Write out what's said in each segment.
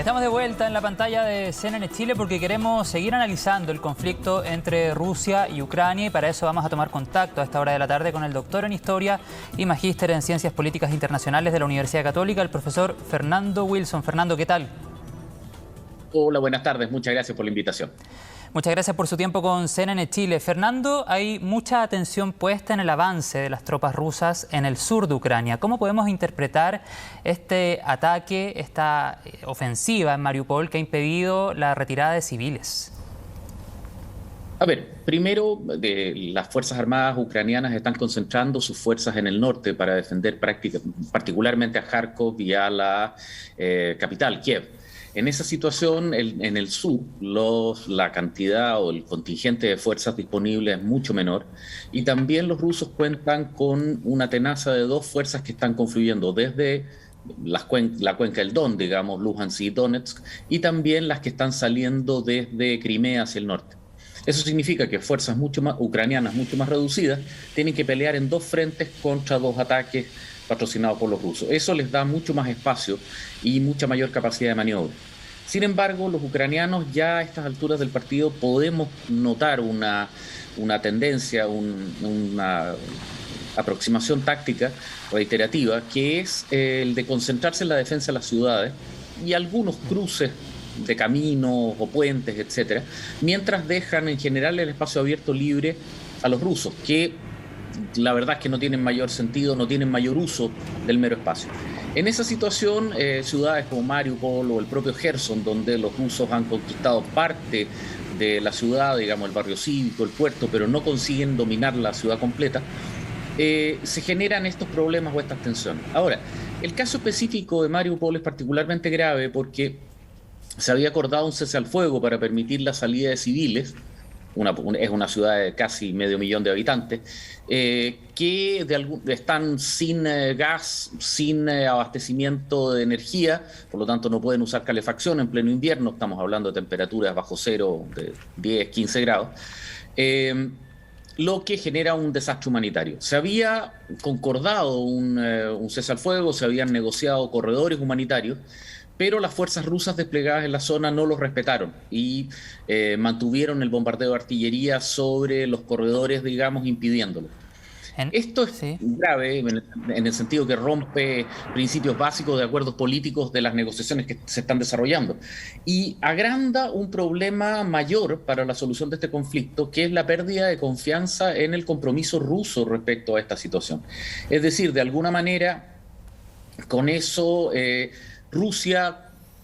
Estamos de vuelta en la pantalla de CNN Chile porque queremos seguir analizando el conflicto entre Rusia y Ucrania, y para eso vamos a tomar contacto a esta hora de la tarde con el doctor en Historia y magíster en Ciencias Políticas Internacionales de la Universidad Católica, el profesor Fernando Wilson. Fernando, ¿qué tal? Hola, buenas tardes. Muchas gracias por la invitación. Muchas gracias por su tiempo con CNN Chile. Fernando, hay mucha atención puesta en el avance de las tropas rusas en el sur de Ucrania. ¿Cómo podemos interpretar este ataque, esta ofensiva en Mariupol que ha impedido la retirada de civiles? A ver, primero, las Fuerzas Armadas ucranianas están concentrando sus fuerzas en el norte para defender particularmente a Kharkov y a la capital, Kiev. En esa situación, en el sur, la cantidad o el contingente de fuerzas disponibles es mucho menor, y también los rusos cuentan con una tenaza de dos fuerzas que están confluyendo desde la cuenca del Don, digamos, Luhansk y Donetsk, y también las que están saliendo desde Crimea hacia el norte. Eso significa que fuerzas ucranianas mucho más reducidas tienen que pelear en dos frentes contra dos ataques patrocinados por los rusos. Eso les da mucho más espacio y mucha mayor capacidad de maniobra. Sin embargo, los ucranianos ya a estas alturas del partido podemos notar una tendencia, una aproximación táctica reiterativa, que es el de concentrarse en la defensa de las ciudades y algunos cruces de caminos o puentes, etcétera, mientras dejan en general el espacio abierto libre a los rusos, que la verdad es que no tienen mayor sentido, no tienen mayor uso del mero espacio. En esa situación, ciudades como Mariupol o el propio Gerson, donde los rusos han conquistado parte de la ciudad, digamos el barrio cívico, el puerto, pero no consiguen dominar la ciudad completa, se generan estos problemas o estas tensiones. Ahora, el caso específico de Mariupol es particularmente grave porque se había acordado un cese al fuego para permitir la salida de civiles. Es una ciudad de casi 500.000 de habitantes, que están sin gas, sin abastecimiento de energía, por lo tanto no pueden usar calefacción en pleno invierno. Estamos hablando de temperaturas bajo cero de 10, 15 grados, lo que genera un desastre humanitario. Se había concordado un cese al fuego, se habían negociado corredores humanitarios, pero las fuerzas rusas desplegadas en la zona no los respetaron y mantuvieron el bombardeo de artillería sobre los corredores, digamos, impidiéndolo. Esto es grave en el sentido que rompe principios básicos de acuerdos políticos de las negociaciones que se están desarrollando, y agranda un problema mayor para la solución de este conflicto, que es la pérdida de confianza en el compromiso ruso respecto a esta situación. Es decir, de alguna manera, con eso Rusia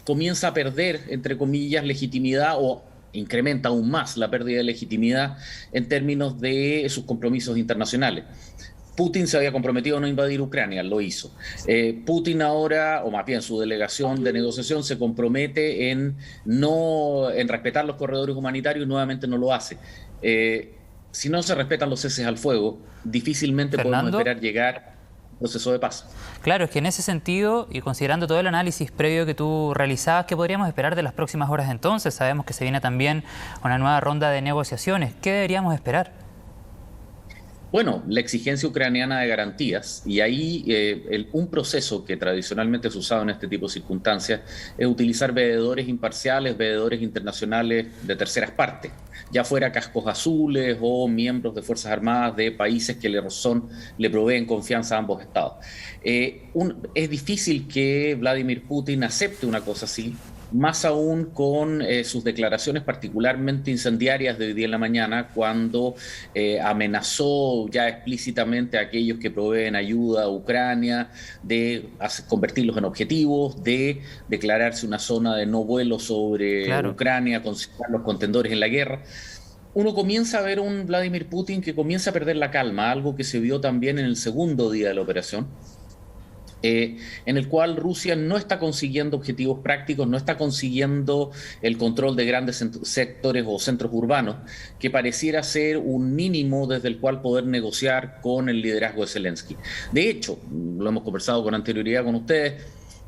comienza a perder, entre comillas, legitimidad, o incrementa aún más la pérdida de legitimidad en términos de sus compromisos internacionales. Putin se había comprometido a no invadir Ucrania, lo hizo. Putin ahora, o más bien su delegación de negociación, se compromete en respetar los corredores humanitarios y nuevamente no lo hace. Si no se respetan los ceses al fuego, difícilmente podemos esperar llegar proceso de paz. Claro, es que en ese sentido, y considerando todo el análisis previo que tú realizabas, ¿qué podríamos esperar de las próximas horas entonces? Sabemos que se viene también una nueva ronda de negociaciones. ¿Qué deberíamos esperar? Bueno, la exigencia ucraniana de garantías, y ahí un proceso que tradicionalmente es usado en este tipo de circunstancias es utilizar veedores imparciales, veedores internacionales de terceras partes, ya fuera cascos azules o miembros de Fuerzas Armadas de países que le proveen confianza a ambos estados. Es difícil que Vladimir Putin acepte una cosa así, más aún con sus declaraciones particularmente incendiarias de hoy día en la mañana, cuando amenazó ya explícitamente a aquellos que proveen ayuda a Ucrania de convertirlos en objetivos, de declararse una zona de no vuelo sobre Ucrania, considerar los contendores en la guerra. Uno comienza a ver un Vladimir Putin que comienza a perder la calma, algo que se vio también en el segundo día de la operación, en el cual Rusia no está consiguiendo objetivos prácticos, no está consiguiendo el control de grandes sectores o centros urbanos, que pareciera ser un mínimo desde el cual poder negociar con el liderazgo de Zelensky. De hecho, lo hemos conversado con anterioridad con ustedes,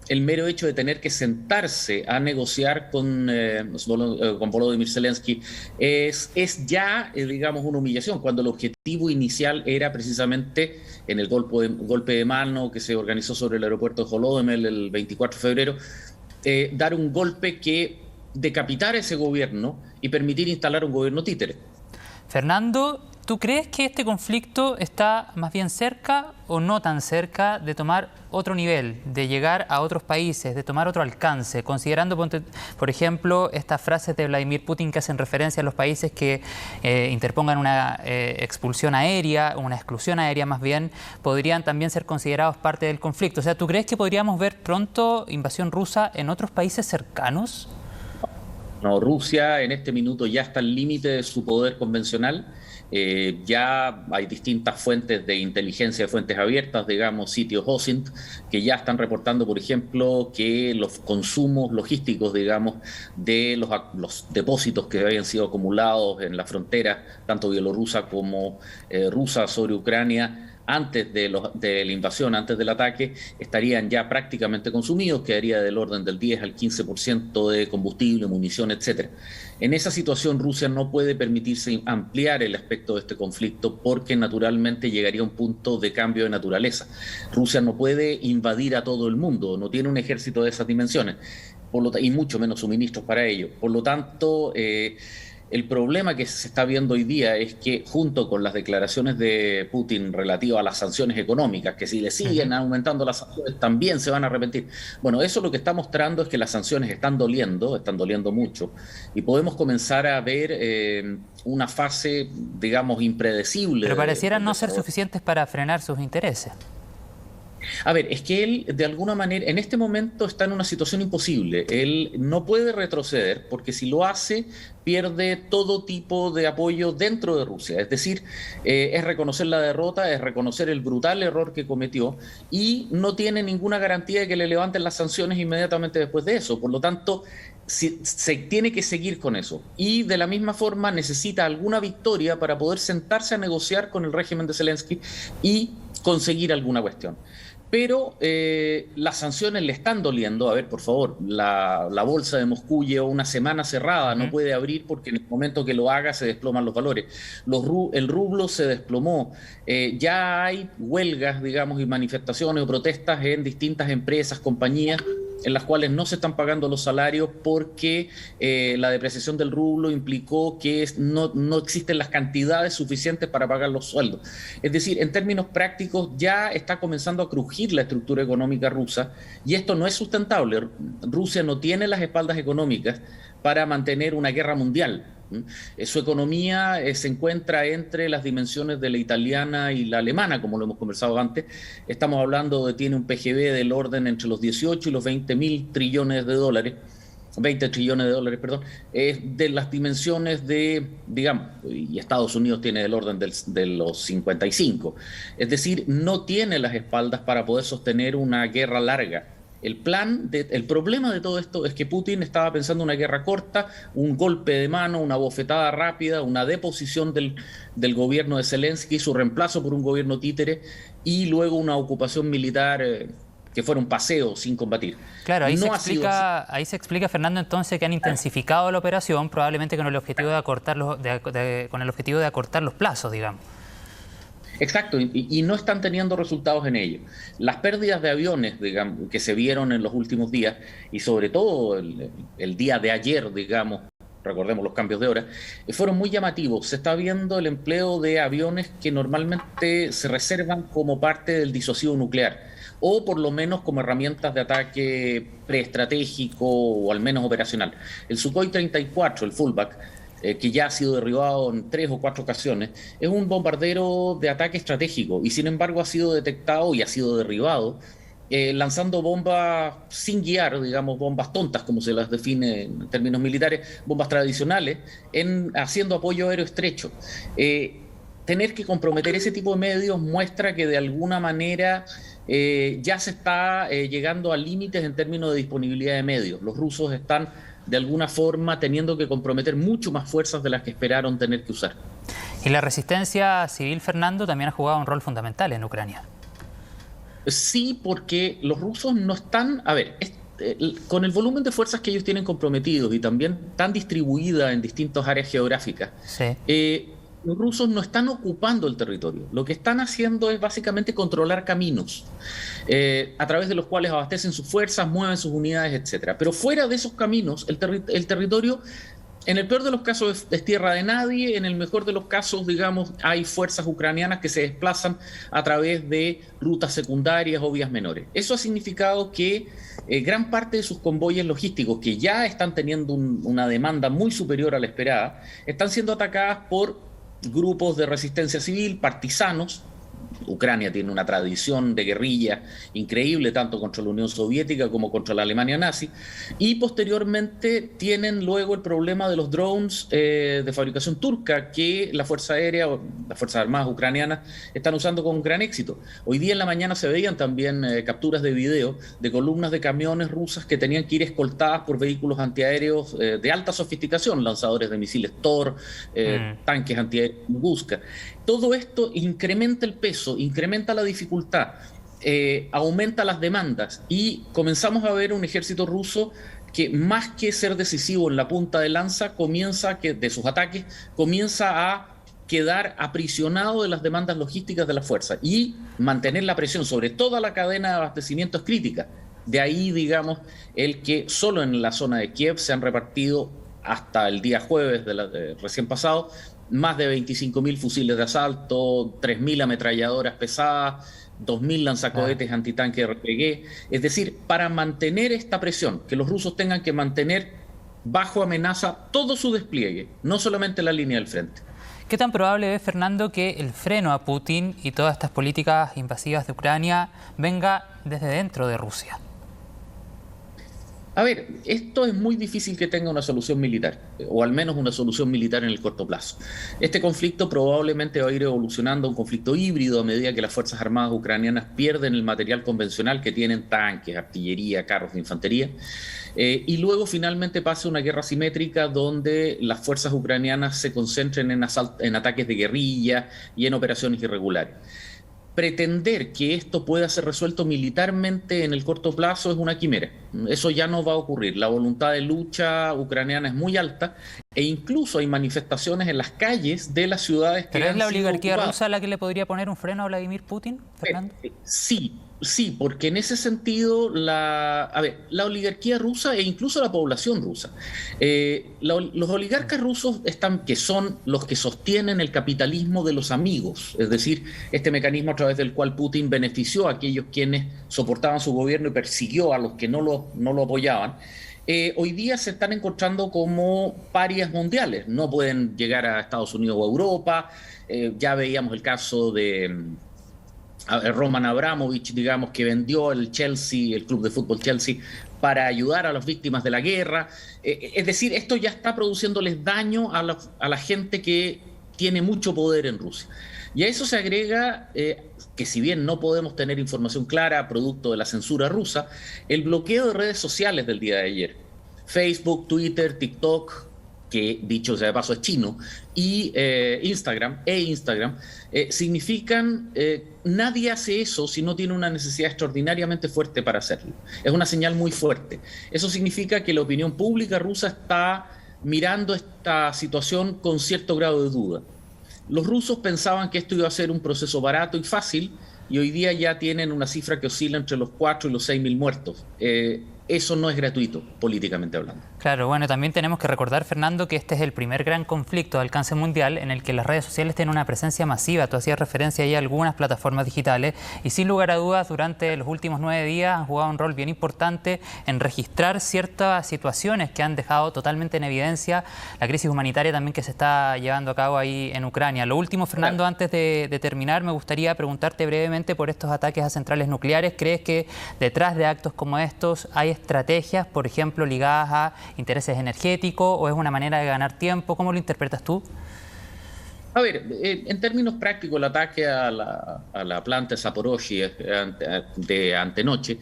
el mero hecho de tener que sentarse a negociar con Volodymyr Zelensky es ya, digamos, una humillación, cuando el objetivo inicial era precisamente en el golpe de mano que se organizó sobre el aeropuerto de Holodomel el 24 de febrero, dar un golpe que decapitara ese gobierno y permitir instalar un gobierno títere. Fernando, ¿tú crees que este conflicto está más bien cerca o no tan cerca de tomar otro nivel, de llegar a otros países, de tomar otro alcance, considerando, por ejemplo, estas frases de Vladimir Putin que hacen referencia a los países que interpongan una expulsión aérea, una exclusión aérea más bien, podrían también ser considerados parte del conflicto? O sea, ¿tú crees que podríamos ver pronto invasión rusa en otros países cercanos? No, Rusia en este minuto ya está al límite de su poder convencional. Ya hay distintas fuentes de inteligencia, fuentes abiertas, digamos, sitios OSINT, que ya están reportando, por ejemplo, que los consumos logísticos, digamos, de los depósitos que habían sido acumulados en la frontera, tanto bielorrusa como rusa sobre Ucrania, antes de la invasión, antes del ataque, estarían ya prácticamente consumidos, quedaría del orden del 10 al 15% de combustible, munición, etcétera. En esa situación, Rusia no puede permitirse ampliar el aspecto de este conflicto porque naturalmente llegaría a un punto de cambio de naturaleza. Rusia no puede invadir a todo el mundo, no tiene un ejército de esas dimensiones y mucho menos suministros para ello. Por lo tanto, el problema que se está viendo hoy día es que junto con las declaraciones de Putin relativas a las sanciones económicas, que si le siguen aumentando las sanciones también se van a arrepentir. Bueno, eso lo que está mostrando es que las sanciones están doliendo mucho, y podemos comenzar a ver una fase, digamos, impredecible. Pero parecieran no ser suficientes para frenar sus intereses. A ver, es que él de alguna manera en este momento está en una situación imposible. Él no puede retroceder porque si lo hace pierde todo tipo de apoyo dentro de Rusia. Es decir, es reconocer la derrota, es reconocer el brutal error que cometió y no tiene ninguna garantía de que le levanten las sanciones inmediatamente después de eso. Por lo tanto, se tiene que seguir con eso. Y de la misma forma necesita alguna victoria para poder sentarse a negociar con el régimen de Zelensky y conseguir alguna cuestión. Pero las sanciones le están doliendo. A ver, por favor, la bolsa de Moscú lleva una semana cerrada, no puede abrir porque en el momento que lo haga se desploman los valores. El rublo se desplomó. Ya hay huelgas, digamos, y manifestaciones o protestas en distintas empresas, compañías, en las cuales no se están pagando los salarios porque la depreciación del rublo implicó que no existen las cantidades suficientes para pagar los sueldos. Es decir, en términos prácticos ya está comenzando a crujir la estructura económica rusa y esto no es sustentable. Rusia no tiene las espaldas económicas para mantener una guerra mundial. Su economía se encuentra entre las dimensiones de la italiana y la alemana, como lo hemos conversado antes. Estamos hablando de tiene un PGB del orden entre los 18 y los 20 trillones de dólares, 20 trillones de dólares, perdón, de las dimensiones de, digamos, y Estados Unidos tiene del orden de los 55. Es decir, no tiene las espaldas para poder sostener una guerra larga. El problema de todo esto es que Putin estaba pensando una guerra corta, un golpe de mano, una bofetada rápida, una deposición del gobierno de Zelensky, su reemplazo por un gobierno títere y luego una ocupación militar que fuera un paseo sin combatir. Claro, ahí se explica, Fernando, entonces que han intensificado la operación, probablemente con el objetivo de acortar los plazos, digamos. Exacto, y no están teniendo resultados en ello. Las pérdidas de aviones, digamos, que se vieron en los últimos días, y sobre todo el día de ayer, digamos, recordemos los cambios de hora, fueron muy llamativos. Se está viendo el empleo de aviones que normalmente se reservan como parte del disuasivo nuclear, o por lo menos como herramientas de ataque preestratégico o al menos operacional. El Sukhoi 34, el Fullback, que ya ha sido derribado en 3 o 4 ocasiones, es un bombardero de ataque estratégico y sin embargo ha sido detectado y ha sido derribado lanzando bombas sin guiar, digamos, bombas tontas, como se las define en términos militares, bombas tradicionales, haciendo apoyo aéreo estrecho. Tener que comprometer ese tipo de medios muestra que de alguna manera ya se está llegando a límites en términos de disponibilidad de medios. Los rusos están de alguna forma teniendo que comprometer mucho más fuerzas de las que esperaron tener que usar. Y la resistencia civil, Fernando, también ha jugado un rol fundamental en Ucrania. Sí, porque los rusos no están... A ver, con el volumen de fuerzas que ellos tienen comprometidos y también tan distribuida en distintas áreas geográficas, sí. los rusos no están ocupando el territorio. Lo que están haciendo es básicamente controlar caminos a través de los cuales abastecen sus fuerzas, mueven sus unidades, etcétera. Pero fuera de esos caminos, el territorio, en el peor de los casos, es tierra de nadie. En el mejor de los casos, digamos, hay fuerzas ucranianas que se desplazan a través de rutas secundarias o vías menores. Eso ha significado que gran parte de sus convoyes logísticos, que ya están teniendo una demanda muy superior a la esperada, están siendo atacadas por grupos de resistencia civil, partisanos. Ucrania tiene una tradición de guerrilla increíble, tanto contra la Unión Soviética como contra la Alemania nazi, y posteriormente tienen luego el problema de los drones de fabricación turca que la Fuerza Aérea o las Fuerzas Armadas ucranianas están usando con gran éxito. Hoy día en la mañana se veían también capturas de video de columnas de camiones rusas que tenían que ir escoltadas por vehículos antiaéreos de alta sofisticación, lanzadores de misiles Tor, tanques antiaéreos Tunguska. Todo esto incrementa el peso, incrementa la dificultad, aumenta las demandas y comenzamos a ver un ejército ruso que más que ser decisivo en la punta de lanza, de sus ataques, comienza a quedar aprisionado de las demandas logísticas de la fuerza y mantener la presión sobre toda la cadena de abastecimiento es crítica. De ahí, digamos, el que solo en la zona de Kiev se han repartido hasta el día jueves recién pasado más de 25.000 fusiles de asalto, 3.000 ametralladoras pesadas, 2.000 lanzacohetes antitanque RPG. Es decir, para mantener esta presión, que los rusos tengan que mantener bajo amenaza todo su despliegue, no solamente la línea del frente. ¿Qué tan probable es, Fernando, que el freno a Putin y todas estas políticas invasivas de Ucrania venga desde dentro de Rusia? A ver, esto es muy difícil que tenga una solución militar, o al menos una solución militar en el corto plazo. Este conflicto probablemente va a ir evolucionando a un conflicto híbrido a medida que las Fuerzas Armadas ucranianas pierden el material convencional que tienen, tanques, artillería, carros de infantería, y luego finalmente pase una guerra asimétrica donde las fuerzas ucranianas se concentren en ataques de guerrilla y en operaciones irregulares. Pretender que esto pueda ser resuelto militarmente en el corto plazo es una quimera. Eso ya no va a ocurrir. La voluntad de lucha ucraniana es muy alta e incluso hay manifestaciones en las calles de las ciudades que han sido ocupadas. ¿Pero es la oligarquía rusa la que le podría poner un freno a Vladimir Putin, Fernando? Sí, porque en ese sentido la oligarquía rusa e incluso la población rusa. Los oligarcas rusos que son los que sostienen el capitalismo de los amigos, es decir, este mecanismo a través del cual Putin benefició a aquellos quienes soportaban su gobierno y persiguió a los que no lo apoyaban. Hoy día se están encontrando como parias mundiales, no pueden llegar a Estados Unidos o a Europa. Ya veíamos el caso de Roman Abramovich, digamos, que vendió el Chelsea, el club de fútbol Chelsea, para ayudar a las víctimas de la guerra. Es decir, esto ya está produciéndoles daño a la gente que tiene mucho poder en Rusia. Y a eso se agrega que si bien no podemos tener información clara producto de la censura rusa, el bloqueo de redes sociales del día de ayer. Facebook, Twitter, TikTok, que dicho sea de paso es chino, y Instagram, significan nadie hace eso si no tiene una necesidad extraordinariamente fuerte para hacerlo. Es una señal muy fuerte. Eso significa que la opinión pública rusa está mirando esta situación con cierto grado de duda. Los rusos pensaban que esto iba a ser un proceso barato y fácil, y hoy día ya tienen una cifra que oscila entre los 4 y los 6.000 muertos. Eso no es gratuito, políticamente hablando. Claro, bueno, también tenemos que recordar, Fernando, que este es el primer gran conflicto de alcance mundial en el que las redes sociales tienen una presencia masiva. Tú hacías referencia ahí a algunas plataformas digitales y sin lugar a dudas durante los últimos 9 días han jugado un rol bien importante en registrar ciertas situaciones que han dejado totalmente en evidencia la crisis humanitaria también que se está llevando a cabo ahí en Ucrania. Lo último, Fernando, claro, antes de terminar, me gustaría preguntarte brevemente por estos ataques a centrales nucleares. ¿Crees que detrás de actos como estos hay estrategias, por ejemplo, ligadas a intereses energéticos o es una manera de ganar tiempo? ¿Cómo lo interpretas tú? A ver, en términos prácticos, el ataque a la planta de Zaporozhye de antenoche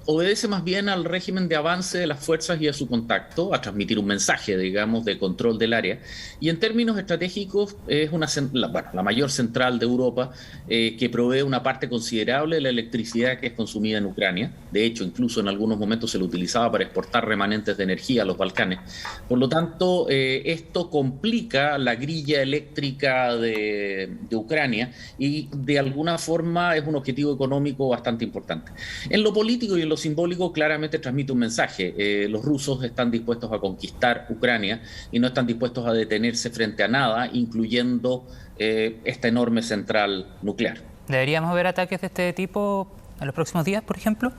obedece más bien al régimen de avance de las fuerzas y a su contacto, a transmitir un mensaje, digamos, de control del área. Y en términos estratégicos es la mayor central de Europa que provee una parte considerable de la electricidad que es consumida en Ucrania. De hecho, incluso en algunos momentos se lo utilizaba para exportar remanentes de energía a los Balcanes. Por lo tanto, esto complica la grilla eléctrica de Ucrania y de alguna forma es un objetivo económico bastante importante. En lo político y en lo simbólico claramente transmite un mensaje. Los rusos están dispuestos a conquistar Ucrania y no están dispuestos a detenerse frente a nada, incluyendo esta enorme central nuclear. ¿Deberíamos ver ataques de este tipo en los próximos días, por ejemplo?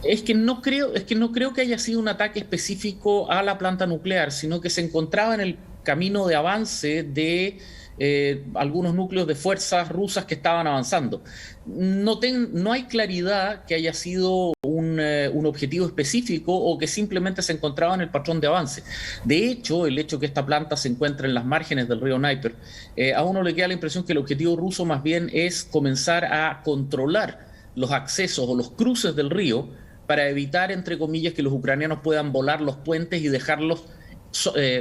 Es que no creo que haya sido un ataque específico a la planta nuclear, sino que se encontraba en el camino de avance de algunos núcleos de fuerzas rusas que estaban avanzando. No hay claridad que haya sido un objetivo específico o que simplemente se encontraba en el patrón de avance. De hecho, el hecho que esta planta se encuentre en las márgenes del río Dnieper, a uno le queda la impresión que el objetivo ruso más bien es comenzar a controlar los accesos o los cruces del río para evitar, entre comillas, que los ucranianos puedan volar los puentes y dejarlos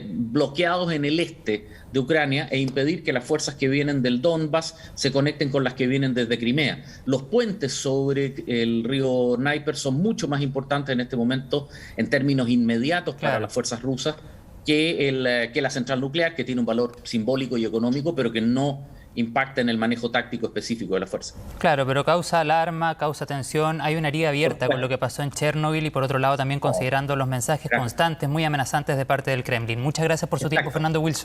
bloqueados en el este de Ucrania e impedir que las fuerzas que vienen del Donbass se conecten con las que vienen desde Crimea. Los puentes sobre el río Dnieper son mucho más importantes en este momento en términos inmediatos para las fuerzas rusas que la central nuclear, que tiene un valor simbólico y económico, pero que no impacta en el manejo táctico específico de la fuerza. Claro, pero causa alarma, causa tensión, hay una herida abierta con lo que pasó en Chernobyl y por otro lado también considerando los mensajes constantes, muy amenazantes de parte del Kremlin. Muchas gracias por su tiempo, Fernando Wilson.